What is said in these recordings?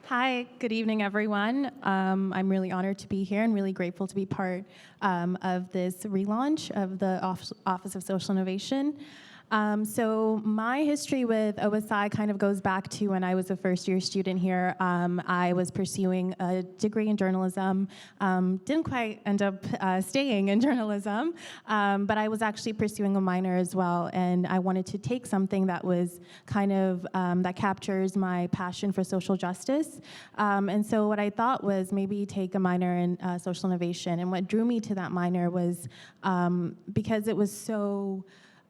Hi, good evening, everyone. I'm really honored to be here and really grateful to be part of this relaunch of the Office of Social Innovation. So my history with OSI kind of goes back to when I was a first-year student here. I was pursuing a degree in journalism. Didn't quite end up staying in journalism, but I was actually pursuing a minor as well, and I wanted to take something that was kind of, that captures my passion for social justice. And so what I thought was maybe take a minor in social innovation, and what drew me to that minor was because it was so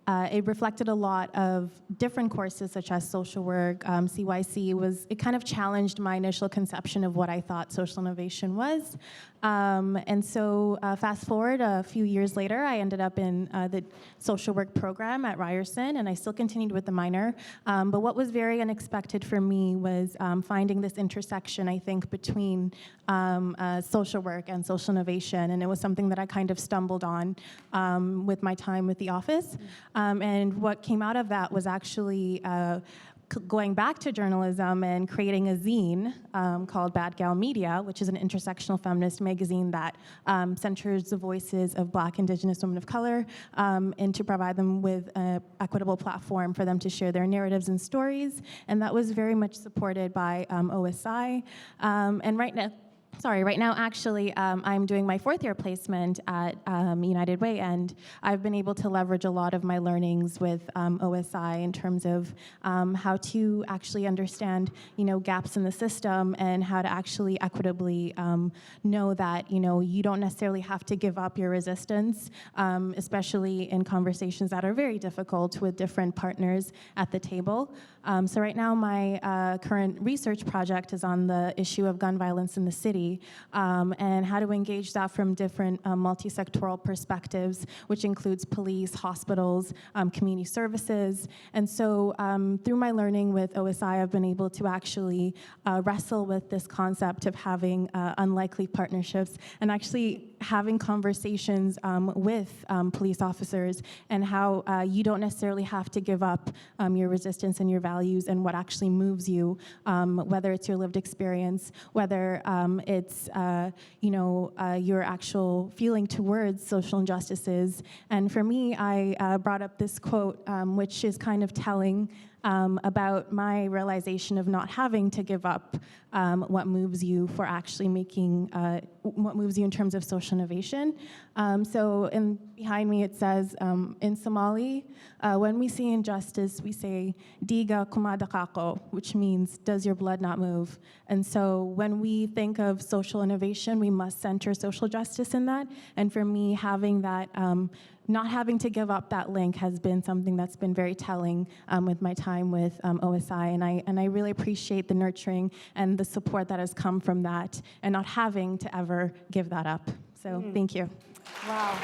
it reflected a lot of different courses such as social work, CYC. It kind of challenged my initial conception of what I thought social innovation was. And so fast forward a few years later, I ended up in the social work program at Ryerson, and I still continued with the minor. But what was very unexpected for me was finding this intersection, I think, between social work and social innovation, and it was something that I kind of stumbled on with my time with the office. And what came out of that was actually going back to journalism and creating a zine called BadGal Media, which is an intersectional feminist magazine that centers the voices of Black, Indigenous women of color and to provide them with an equitable platform for them to share their narratives and stories. And that was very much supported by OSI. And right now, actually, I'm doing my fourth-year placement at United Way, and I've been able to leverage a lot of my learnings with OSI in terms of how to actually understand, gaps in the system and how to actually equitably know that, you don't necessarily have to give up your resistance, especially in conversations that are very difficult with different partners at the table. So right now, my current research project is on the issue of gun violence in the city, and how to engage that from different multi-sectoral perspectives, which includes police, hospitals, community services. And so through my learning with OSI, I've been able to actually wrestle with this concept of having unlikely partnerships and actually having conversations with police officers, and how you don't necessarily have to give up your resistance and your values and what actually moves you, whether it's your lived experience, whether it's your actual feeling towards social injustices. And for me, I brought up this quote, which is kind of telling about my realization of not having to give up what moves you for actually making, what moves you in terms of social innovation. So behind me it says, in Somali, when we see injustice, we say, Diga kumadakako, which means, does your blood not move? And so when we think of social innovation, we must center social justice in that. And for me, having that, not having to give up that link has been something that's been very telling with my time with OSI, and I really appreciate the nurturing and the support that has come from that, and not having to ever give that up. So thank you. Wow.